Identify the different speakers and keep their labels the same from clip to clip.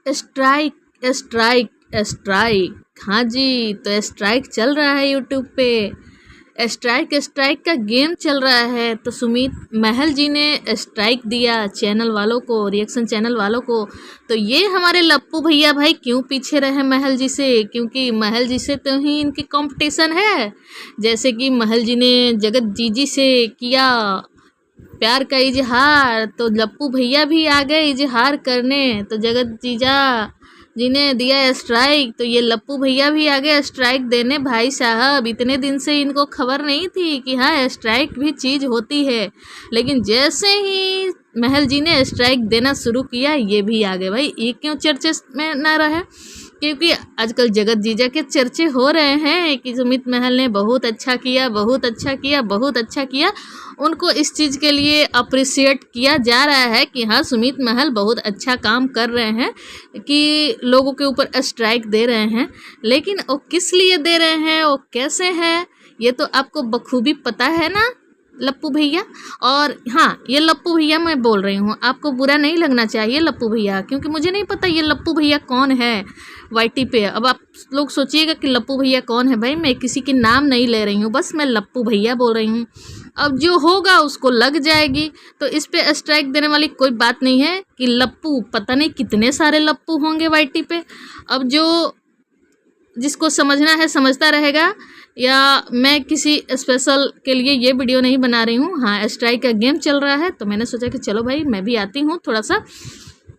Speaker 1: Strike strike strike. हाँ जी, तो strike चल रहा है यूट्यूब पे। स्ट्राइक स्ट्राइक का गेम चल रहा है। तो सुमित महल जी ने स्ट्राइक दिया चैनल वालों को, रिएक्शन चैनल वालों को। तो ये हमारे लप्पू भैया भाई क्यों पीछे रहे महल जी से? क्योंकि महल जी से तो ही इनकी कंपटीशन है। जैसे कि महल जी ने जगत जीजी से किया प्यार का इजहार, तो लप्पू भैया भी आ गए इजहार करने। तो जगत जीजा जी ने दिया स्ट्राइक, तो ये लप्पू भैया भी आ गए स्ट्राइक देने। भाई साहब, इतने दिन से इनको खबर नहीं थी कि हाँ स्ट्राइक भी चीज़ होती है, लेकिन जैसे ही महल जी ने स्ट्राइक देना शुरू किया ये भी आ गए। भाई ये क्यों चर्चे में ना रहे? क्योंकि आजकल जगत जीजा के चर्चे हो रहे हैं कि सुमित महल ने बहुत अच्छा किया, बहुत अच्छा किया, बहुत अच्छा किया। उनको इस चीज़ के लिए अप्रिशिएट किया जा रहा है कि हाँ सुमित महल बहुत अच्छा काम कर रहे हैं, कि लोगों के ऊपर स्ट्राइक दे रहे हैं। लेकिन वो किस लिए दे रहे हैं, वो कैसे हैं, ये तो आपको बखूबी पता है ना लप्पू भैया। और हाँ, ये लप्पू भैया मैं बोल रही हूँ, आपको बुरा नहीं लगना चाहिए लप्पू भैया, क्योंकि मुझे नहीं पता ये लप्पू भैया कौन है वाईटी पे। अब आप लोग सोचिएगा कि लप्पू भैया कौन है। भाई मैं किसी के नाम नहीं ले रही हूँ, बस मैं लप्पू भैया बोल रही हूँ। अब जो होगा उसको लग जाएगी, तो इस पे स्ट्राइक देने वाली कोई बात नहीं है कि लप्पू, पता नहीं कितने सारे लप्पू होंगे वाईटी पे। अब जो जिसको समझना है समझता रहेगा, या मैं किसी स्पेशल के लिए ये वीडियो नहीं बना रही हूँ। हाँ स्ट्राइक का गेम चल रहा है, तो मैंने सोचा कि चलो भाई मैं भी आती हूँ थोड़ा सा।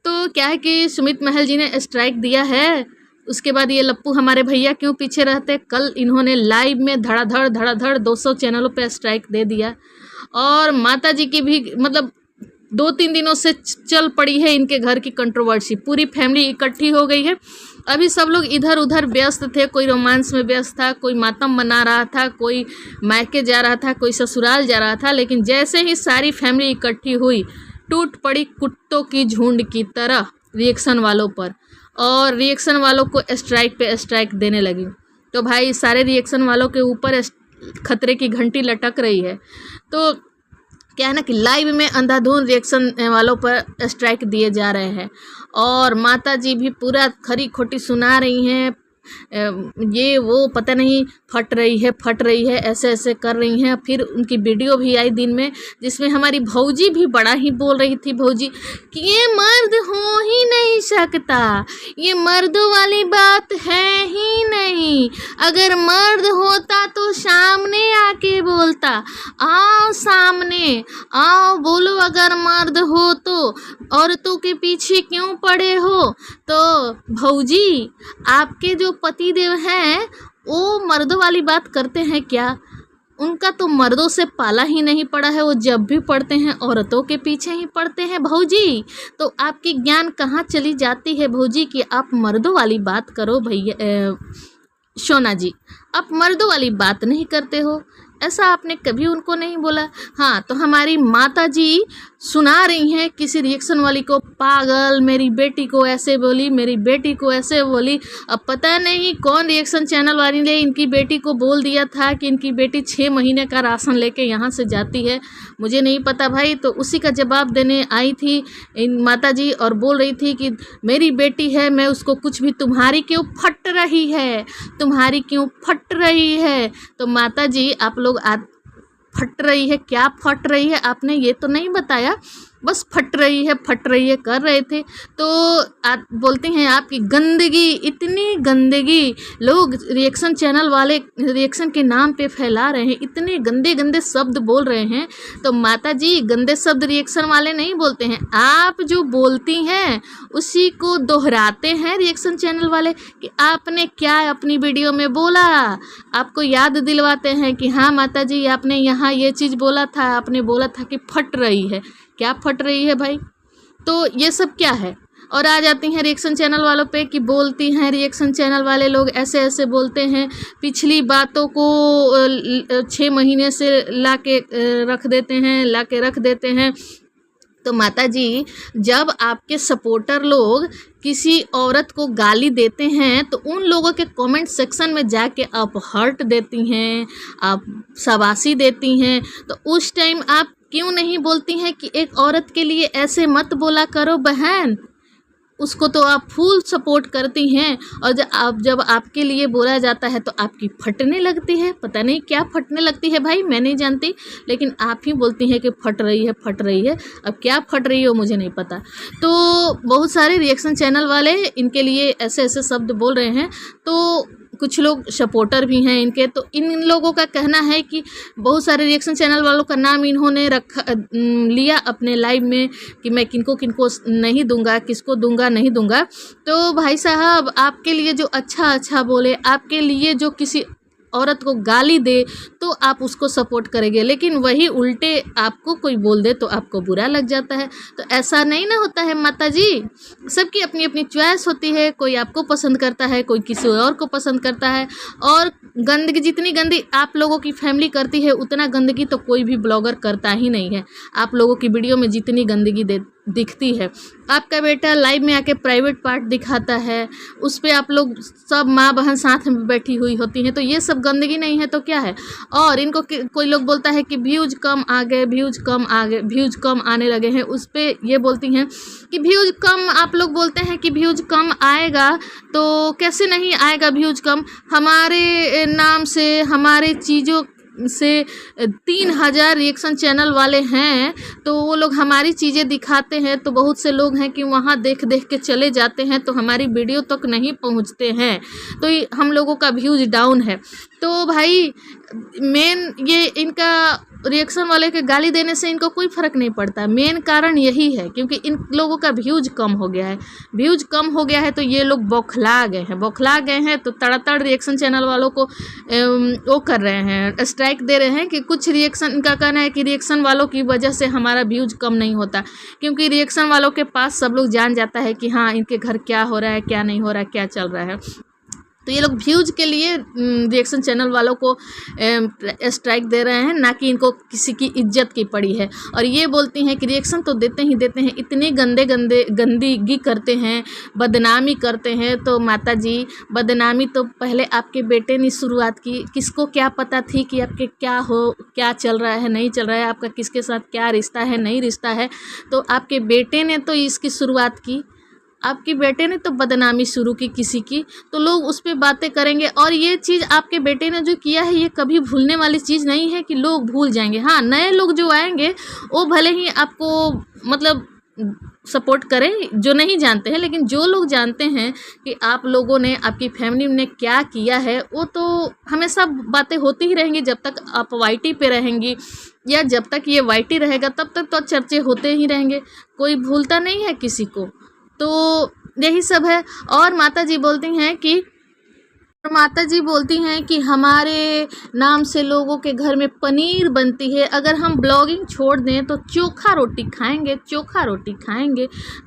Speaker 1: तो क्या है कि सुमित महल जी ने स्ट्राइक दिया है, उसके बाद ये लप्पू हमारे भैया क्यों पीछे रहते? कल इन्होंने लाइव में धड़ाधड़ 200 चैनलों पे स्ट्राइक दे दिया। और माता जी की भी मतलब 2-3 दिनों से चल पड़ी है इनके घर की कंट्रोवर्सी। पूरी फैमिली इकट्ठी हो गई है। अभी सब लोग इधर उधर व्यस्त थे, कोई रोमांस में व्यस्त था, कोई मातम मना रहा था, कोई मायके जा रहा था, कोई ससुराल जा रहा था। लेकिन जैसे ही सारी फैमिली इकट्ठी हुई, टूट पड़ी कुत्तों की झुंड की तरह रिएक्शन वालों पर, और रिएक्शन वालों को स्ट्राइक पे स्ट्राइक देने लगी। तो भाई सारे रिएक्शन वालों के ऊपर खतरे की घंटी लटक रही है। तो क्या है ना कि लाइव में अंधाधुंध रिएक्शन वालों पर स्ट्राइक दिए जा रहे हैं, और माता जी भी पूरा खरी खोटी सुना रही हैं। ये वो पता नहीं फट रही है, ऐसे ऐसे कर रही हैं। फिर उनकी वीडियो भी आई दिन में, जिसमें हमारी भौजी भी बड़ा ही बोल रही थी, भौजी कि ये मर्द हो ही नहीं सकता, ये मर्दों वाली बात है ही नहीं। अगर मर्द होता तो सामने आके बोलता। आओ सामने आओ, बोलो अगर मर्द हो तो, औरतों के पीछे क्यों पड़े हो? तो भौजी, आपके जो पतिदेव हैं वो मर्दों वाली बात करते हैं क्या? उनका तो मर्दों से पाला ही नहीं पड़ा है, वो जब भी पढ़ते हैं औरतों के पीछे ही पढ़ते हैं भौजी। तो आपकी ज्ञान कहाँ चली जाती है भौजी कि आप मर्दों वाली बात करो? भैया सोना जी, आप मर्दों वाली बात नहीं करते हो, ऐसा आपने कभी उनको नहीं बोला। हाँ, तो हमारी माता जी सुना रही हैं किसी रिएक्शन वाली को, पागल मेरी बेटी को ऐसे बोली, मेरी बेटी को ऐसे बोली। अब पता नहीं कौन रिएक्शन चैनल वाली ने इनकी बेटी को बोल दिया था कि इनकी बेटी 6 महीने का राशन लेके यहाँ से जाती है, मुझे नहीं पता भाई। तो उसी का जवाब देने आई थी इन माता जी, और बोल रही थी कि मेरी बेटी है, मैं उसको कुछ भी, तुम्हारी क्यों फट रही है, तुम्हारी क्यों फट रही है? तो माता जी आप लोग फट रही है, क्या फट रही है आपने ये तो नहीं बताया, बस फट रही है कर रहे थे। तो आप बोलते हैं आपकी गंदगी, इतनी गंदगी लोग रिएक्शन चैनल वाले रिएक्शन के नाम पे फैला रहे हैं, इतने गंदे गंदे शब्द बोल रहे हैं। तो माता जी गंदे शब्द रिएक्शन वाले नहीं बोलते हैं, आप जो बोलती हैं उसी को दोहराते हैं रिएक्शन चैनल वाले कि आपने क्या अपनी वीडियो में बोला। आपको याद दिलवाते हैं कि हाँ माता जी आपने यहाँ ये चीज़ बोला था, आपने बोला था कि फट रही है। क्या फट रही है भाई? तो ये सब क्या है? और आ जाती हैं रिएक्शन चैनल वालों पे कि बोलती हैं रिएक्शन चैनल वाले लोग ऐसे ऐसे बोलते हैं, पिछली बातों को 6 महीने से ला के रख देते हैं। तो माता जी, जब आपके सपोर्टर लोग किसी औरत को गाली देते हैं तो उन लोगों के कमेंट सेक्शन में जाके आप हर्ट देती हैं, आप शाबाशी देती हैं, तो उस टाइम आप क्यों नहीं बोलती हैं कि एक औरत के लिए ऐसे मत बोला करो बहन? उसको तो आप फुल सपोर्ट करती हैं, और जब आपके लिए बोला जाता है तो आपकी फटने लगती है। पता नहीं क्या फटने लगती है भाई, मैं नहीं जानती, लेकिन आप ही बोलती हैं कि फट रही है फट रही है। अब क्या फट रही हो मुझे नहीं पता। तो बहुत सारे रिएक्शन चैनल वाले इनके लिए ऐसे ऐसे शब्द बोल रहे हैं, तो कुछ लोग सपोर्टर भी हैं इनके। तो इन लोगों का कहना है कि बहुत सारे रिएक्शन चैनल वालों का नाम इन्होंने लिया अपने लाइव में कि मैं किनको किनको नहीं दूंगा, किसको दूंगा नहीं दूंगा। तो भाई साहब, आपके लिए जो अच्छा अच्छा बोले, आपके लिए जो किसी औरत को गाली दे तो आप उसको सपोर्ट करेंगे, लेकिन वही उल्टे आपको कोई बोल दे तो आपको बुरा लग जाता है। तो ऐसा नहीं ना होता है माता जी, सबकी अपनी अपनी चॉइस होती है। कोई आपको पसंद करता है, कोई किसी और को पसंद करता है। और गंदगी, जितनी गंदी आप लोगों की फैमिली करती है उतना गंदगी तो कोई भी ब्लॉगर करता ही नहीं है। आप लोगों की वीडियो में जितनी गंदगी दिखती है, आपका बेटा लाइव में आके प्राइवेट पार्ट दिखाता है, उस पर आप लोग सब माँ बहन साथ में बैठी हुई होती हैं, तो ये सब गंदगी नहीं है तो क्या है। और इनको कोई लोग बोलता है कि व्यूज कम आ गए, व्यूज कम आ गए, व्यूज कम आने लगे हैं, उस पर ये बोलती हैं कि व्यूज कम, आप लोग बोलते हैं कि व्यूज कम आएगा, तो कैसे नहीं आएगा व्यूज कम। हमारे नाम से, हमारे चीज़ों से 3000 रिएक्शन चैनल वाले हैं, तो वो लोग हमारी चीज़ें दिखाते हैं, तो बहुत से लोग हैं कि वहाँ देख देख के चले जाते हैं, तो हमारी वीडियो तक नहीं पहुँचते हैं, तो हम लोगों का व्यूज डाउन है। तो भाई मेन ये इनका रिएक्शन वाले के गाली देने से इनको कोई फ़र्क नहीं पड़ता। मेन कारण यही है क्योंकि इन लोगों का व्यूज कम हो गया है। व्यूज कम हो गया है तो ये लोग बौखला गए हैं, तो तड़ातड़ रिएक्शन चैनल वालों को वो कर रहे हैं, स्ट्राइक दे रहे हैं कि कुछ रिएक्शन, इनका कहना है कि रिएक्शन वालों की वजह से हमारा व्यूज कम नहीं होता, क्योंकि रिएक्शन वालों के पास सब लोग जान जाता है कि हाँ इनके घर क्या हो रहा है, क्या नहीं हो रहा है, क्या चल रहा है। तो ये लोग व्यूज के लिए रिएक्शन चैनल वालों को स्ट्राइक दे रहे हैं, ना कि इनको किसी की इज्जत की पड़ी है। और ये बोलती हैं कि रिएक्शन तो देते हैं, इतने गंदगी करते हैं, बदनामी करते हैं। तो माता जी, बदनामी तो पहले आपके बेटे ने शुरुआत की। किसको क्या पता थी कि आपके क्या चल रहा है, नहीं चल रहा है, आपका किसके साथ क्या रिश्ता है, नहीं रिश्ता है। तो आपके बेटे ने तो इसकी शुरुआत की, आपके बेटे ने तो बदनामी शुरू की किसी की, तो लोग उस पर बातें करेंगे। और ये चीज़ आपके बेटे ने जो किया है ये कभी भूलने वाली चीज़ नहीं है कि लोग भूल जाएंगे। हाँ, नए लोग जो आएंगे वो भले ही आपको मतलब सपोर्ट करें जो नहीं जानते हैं, लेकिन जो लोग जानते हैं कि आप लोगों ने, आपकी फैमिली ने क्या किया है, वो तो हमेशा बातें होती ही रहेंगी। जब तक आप वाईटी पे रहेंगी या जब तक ये वाईटी रहेगा तब तक तो चर्चे होते ही रहेंगे, कोई भूलता नहीं है किसी को। तो यही सब है। और माता जी बोलती हैं कि हमारे नाम से लोगों के घर में पनीर बनती है, अगर हम ब्लॉगिंग छोड़ दें तो चोखा रोटी खाएंगे।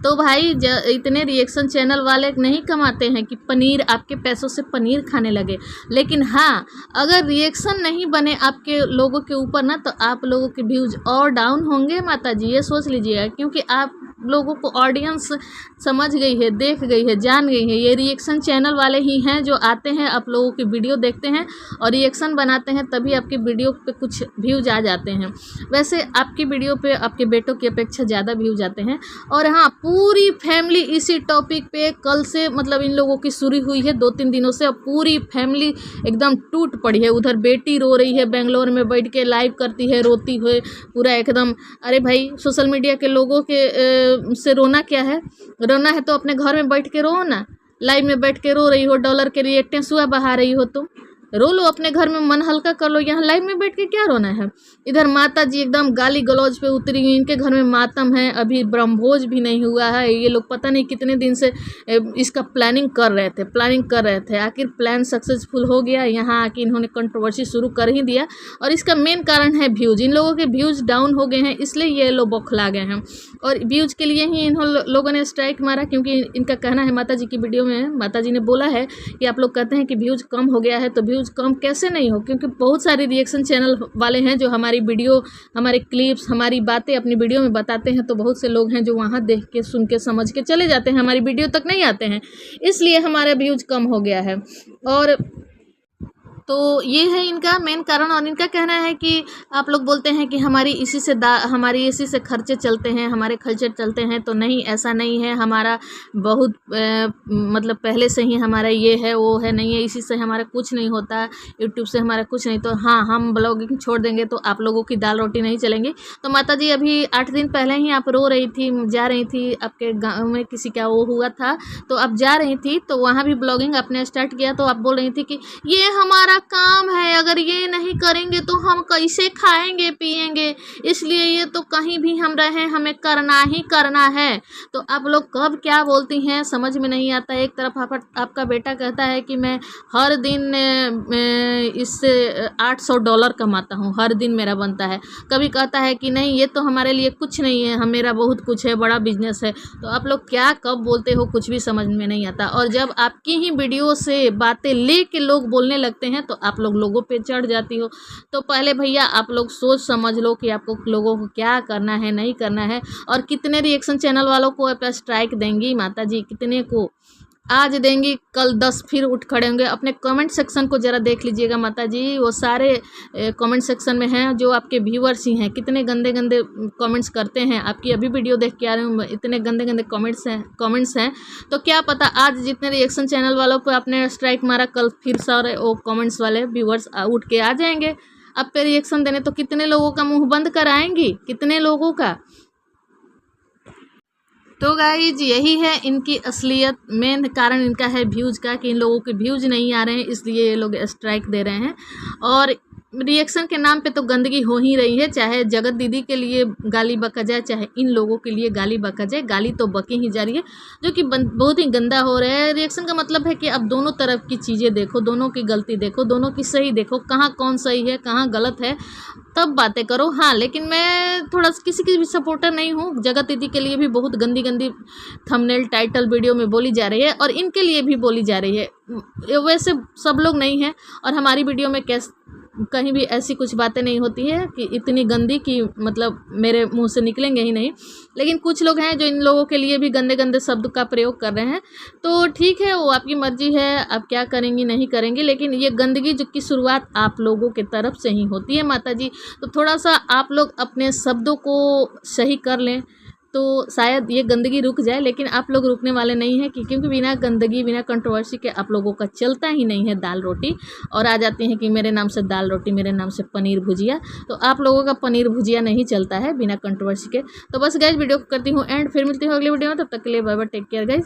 Speaker 1: तो भाई इतने रिएक्शन चैनल वाले नहीं कमाते हैं कि पनीर, आपके पैसों से पनीर खाने लगे। लेकिन हाँ, अगर रिएक्शन नहीं बने आपके लोगों के ऊपर ना, तो आप लोगों के व्यूज और डाउन होंगे माता जी, ये सोच लीजिएगा। क्योंकि आप लोगों को ऑडियंस समझ गई है, देख गई है, जान गई है। ये रिएक्शन चैनल वाले ही हैं जो आते हैं, आप लोगों की वीडियो देखते हैं और रिएक्शन बनाते हैं, तभी आपकी वीडियो पे कुछ व्यूज आ जाते हैं। वैसे आपकी वीडियो पे आपके बेटों की अपेक्षा ज़्यादा व्यूज आते हैं। और हाँ, पूरी फैमिली इसी टॉपिक पे कल से मतलब इन लोगों की शुरू हुई है 2-3 दिनों से, और पूरी फैमिली एकदम टूट पड़ी है। उधर बेटी रो रही है, बेंगलोर में बैठ के लाइव करती है रोती हुए पूरा एकदम। अरे भाई, सोशल मीडिया के लोगों के से रोना क्या है? रोना है तो अपने घर में बैठ के रो ना। लाइव में बैठ के रो रही हो, डॉलर के लिए टेंसुआ बहा रही हो, तुम रो लो, अपने घर में मन हल्का कर लो। यहाँ लाइव में बैठ के क्या रोना है? इधर माता जी एकदम गाली गलौज पे उतरी हुई, इनके घर में मातम है, अभी ब्रह्मभोज भी नहीं हुआ है। ये लोग पता नहीं कितने दिन से इसका प्लानिंग कर रहे थे। आखिर प्लान सक्सेसफुल हो गया, यहाँ आके इन्होंने कंट्रोवर्सी शुरू कर ही दिया। और इसका मेन कारण है व्यूज। इन लोगों के व्यूज डाउन हो गए हैं, इसलिए ये लोग बौखला गए हैं। और व्यूज के लिए ही इन लोगों ने स्ट्राइक मारा, क्योंकि इनका कहना है, माता जी की वीडियो में माता जी ने बोला है कि आप लोग कहते हैं कि व्यूज कम हो गया है, तो व्यूज कम कैसे नहीं हो? क्योंकि बहुत सारे रिएक्शन चैनल वाले हैं जो हमारी वीडियो, हमारे क्लिप्स, हमारी बातें अपनी वीडियो में बताते हैं, तो बहुत से लोग हैं जो वहाँ देख के, सुन के, समझ के चले जाते हैं, हमारी वीडियो तक नहीं आते हैं, इसलिए हमारा व्यूज कम हो गया है। और तो ये है इनका मेन कारण। और इनका कहना है कि आप लोग बोलते हैं कि हमारी इसी से खर्चे चलते हैं, हमारे खर्चे चलते हैं, तो नहीं, ऐसा नहीं है। हमारा बहुत मतलब पहले से ही हमारा ये है वो है, नहीं है, इसी से हमारा कुछ नहीं होता, यूट्यूब से हमारा कुछ नहीं। तो हाँ, हम ब्लॉगिंग छोड़ देंगे तो आप लोगों की दाल रोटी नहीं चलेंगी। तो माता जी अभी 8 दिन पहले ही आप रो रही थी, जा रही थी, आपके गाँव में किसी का वो हुआ था, तो आप जा रही थी, तो वहाँ भी ब्लॉगिंग आपने स्टार्ट किया। तो आप बोल रही थी कि ये हमारा काम है, अगर ये नहीं करेंगे तो हम कैसे खाएंगे पिएंगे, इसलिए ये तो कहीं भी हम रहें हमें करना ही करना है। तो आप लोग कब क्या बोलती हैं समझ में नहीं आता। एक तरफ आपका बेटा कहता है कि मैं हर दिन इससे $800 कमाता हूँ, हर दिन मेरा बनता है। कभी कहता है कि नहीं, ये तो हमारे लिए कुछ नहीं है, मेरा बहुत कुछ है, बड़ा बिजनेस है। तो आप लोग क्या कब बोलते हो कुछ भी समझ में नहीं आता। और जब आपकी ही वीडियो से बातें ले के लोग बोलने लगते हैं तो आप लोगों पे चढ़ जाती हो। तो पहले भैया आप लोग सोच समझ लो कि आपको लोगों को क्या करना है, नहीं करना है। और कितने रिएक्शन चैनल वालों को आप स्ट्राइक देंगी माता जी, कितने को आज देंगी, कल 10 फिर उठ खड़े होंगे। अपने कमेंट सेक्शन को ज़रा देख लीजिएगा माता जी, वो सारे कमेंट सेक्शन में हैं जो आपके व्यूअर्स ही हैं, कितने गंदे गंदे कमेंट्स करते हैं। आपकी अभी वीडियो देख के आ रही हूँ, इतने गंदे गंदे कमेंट्स हैं। तो क्या पता आज जितने रिएक्शन चैनल वालों पर आपने स्ट्राइक मारा, कल फिर सारे वो कमेंट्स वाले व्यूअर्स उठ के आ जाएंगे आप पे रिएक्शन देने। तो कितने लोगों का मुँह बंद कराएंगी, कितने लोगों का। तो गाइज यही है इनकी असलियत, मेन कारण इनका है व्यूज़ का, कि इन लोगों के व्यूज़ नहीं आ रहे हैं, इसलिए ये लोग स्ट्राइक दे रहे हैं। और रिएक्शन के नाम पे तो गंदगी हो ही रही है, चाहे जगत दीदी के लिए गाली बका जाए, चाहे इन लोगों के लिए गाली बका जाए, गाली तो बकी ही जा रही है, जो कि बहुत ही गंदा हो रहा है। रिएक्शन का मतलब है कि अब दोनों तरफ की चीज़ें देखो, दोनों की गलती देखो, दोनों की सही देखो, कहाँ कौन सही है कहाँ गलत है, तब बातें करो। हाँ, लेकिन मैं थोड़ा किसी की भी सपोर्टर नहीं हूँ। जगत दीदी के लिए भी बहुत गंदी गंदी थंबनेल टाइटल वीडियो में बोली जा रही है, और इनके लिए भी बोली जा रही है। वैसे सब लोग नहीं हैं, और हमारी वीडियो में कहीं भी ऐसी कुछ बातें नहीं होती है कि इतनी गंदी कि मतलब मेरे मुंह से निकलेंगे ही नहीं। लेकिन कुछ लोग हैं जो इन लोगों के लिए भी गंदे गंदे शब्द का प्रयोग कर रहे हैं। तो ठीक है, वो आपकी मर्जी है, आप क्या करेंगी नहीं करेंगी, लेकिन ये गंदगी जो की शुरुआत आप लोगों की तरफ से ही होती है माता जी। तो थोड़ा सा आप लोग अपने शब्दों को सही कर लें तो शायद ये गंदगी रुक जाए। लेकिन आप लोग रुकने वाले नहीं हैं, क्योंकि बिना गंदगी बिना कंट्रोवर्सी के आप लोगों का चलता ही नहीं है दाल रोटी। और आ जाते हैं कि मेरे नाम से दाल रोटी, मेरे नाम से पनीर भुजिया। तो आप लोगों का पनीर भुजिया नहीं चलता है बिना कंट्रोवर्सी के। तो बस गाइज वीडियो को करती हूँ एंड, फिर मिलती हूँ अगली वीडियो में। तब तक के लिए bye bye, take care guys.